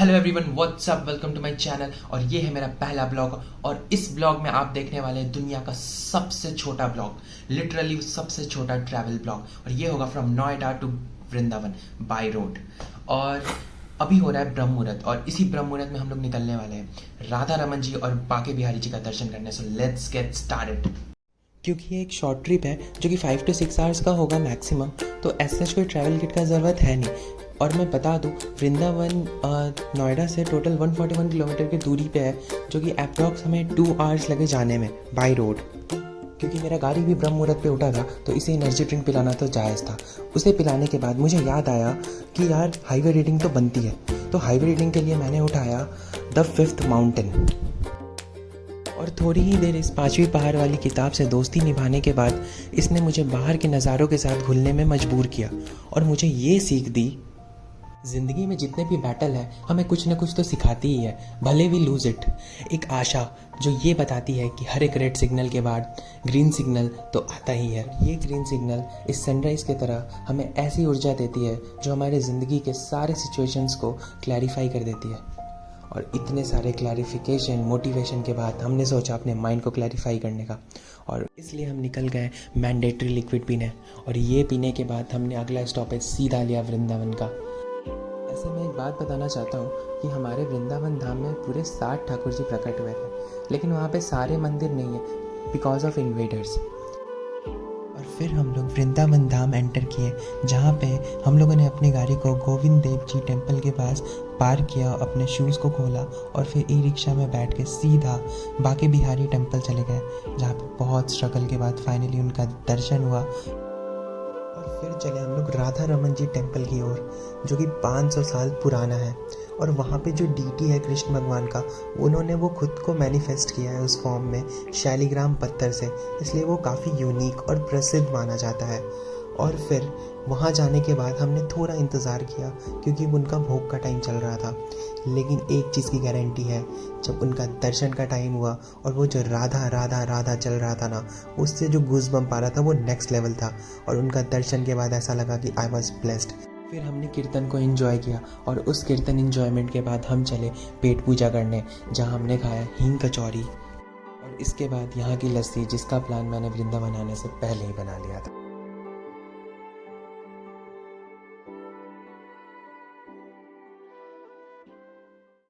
Hello everyone, what's up, welcome to my channel. और ये है मेरा पहला ब्लॉग। और इस ब्लॉग में आप देखने वाले हैं दुनिया का सबसे छोटा ब्लॉग, लिटरली सबसे छोटा ट्रैवल ब्लॉग। और ये होगा from Noida to Vrindavan by road. और अभी हो रहा है ब्रह्म मुहूर्त, और इसी ब्रह्म मुहूर्त में हम लोग निकलने वाले हैं राधा रमन जी और बाके बिहारी जी का दर्शन करने। So let's get started. क्योंकि ये एक शॉर्ट ट्रिप है जो कि 5 to 6 आवर्स का होगा मैक्सिमम, तो ऐसा कोई ट्रैवल किट का ज़रूरत है नहीं। और मैं बता दूँ, वृंदावन नोएडा से टोटल 141 किलोमीटर की दूरी पे है, जो कि अप्रॉक्स हमें 2 आवर्स लगे जाने में बाई रोड। क्योंकि मेरा गाड़ी भी ब्रह्म मुहूर्त पे उठा था, तो इसे एनर्जी ड्रिंक पिलाना तो जायज़ था। उसे पिलाने के बाद मुझे याद आया कि यार हाईवे रीडिंग तो बनती है, तो हाईवे रीडिंग के लिए मैंने उठाया द 5th माउंटेन। और थोड़ी ही देर इस 5वीं पहाड़ वाली किताब से दोस्ती निभाने के बाद इसने मुझे बाहर के नज़ारों के साथ घुलने में मजबूर किया। और मुझे ये सीख दी, ज़िंदगी में जितने भी बैटल है हमें कुछ ना कुछ तो सिखाती ही है, भले वी लूज़ इट। एक आशा जो ये बताती है कि हर एक रेड सिग्नल के बाद ग्रीन सिग्नल तो आता ही है। ये ग्रीन सिग्नल इस सनराइज़ की तरह हमें ऐसी ऊर्जा देती है जो हमारे ज़िंदगी के सारे सिचुएशंस को क्लैरिफाई कर देती है। और इतने सारे क्लैरिफिकेशन मोटिवेशन के बाद हमने सोचा अपने माइंड को क्लैरिफाई करने का, और इसलिए हम निकल गए मैंडेटरी लिक्विड पीने। और ये पीने के बाद हमने अगला स्टॉपेज सीधा लिया वृंदावन का। ऐसे मैं एक बात बताना चाहता हूँ कि हमारे वृंदावन धाम में पूरे 60 ठाकुर जी प्रकट हुए थे, लेकिन वहाँ पे सारे मंदिर नहीं है बिकॉज ऑफ इन्वेडर्स। और फिर हम लोग वृंदावन धाम एंटर किए, जहाँ पे हम लोगों ने अपनी गाड़ी को गोविंद देव जी टेम्पल के पास पार्क किया, अपने शूज़ को खोला और फिर ई रिक्शा में बैठ के सीधा बाके बिहारी टेम्पल चले गए, जहाँ पे बहुत स्ट्रगल के बाद फाइनली उनका दर्शन हुआ। और फिर चले हम लोग राधा रमन जी टेम्पल की ओर, जो कि 500 साल पुराना है। और वहाँ पे जो डीटी है कृष्ण भगवान का, उन्होंने वो खुद को मैनिफेस्ट किया है उस फॉर्म में शालिग्राम पत्थर से, इसलिए वो काफ़ी यूनिक और प्रसिद्ध माना जाता है। और फिर वहाँ जाने के बाद हमने थोड़ा इंतज़ार किया, क्योंकि उनका भोग का टाइम चल रहा था। लेकिन एक चीज़ की गारंटी है, जब उनका दर्शन का टाइम हुआ और वो जो राधा राधा राधा चल रहा था ना, उससे जो गूज़बम्प आ रहा था वो नेक्स्ट लेवल था। और उनका दर्शन के बाद ऐसा लगा कि आई वॉज ब्लेस्ड। फिर हमने कीर्तन को एंजॉय किया, और उस कीर्तन एंजॉयमेंट के बाद हम चले पेट पूजा करने, जहाँ हमने खाया हींग कचौरी। और इसके बाद यहाँ की लस्सी, जिसका प्लान मैंने वृंदावन आने से पहले ही बना लिया था।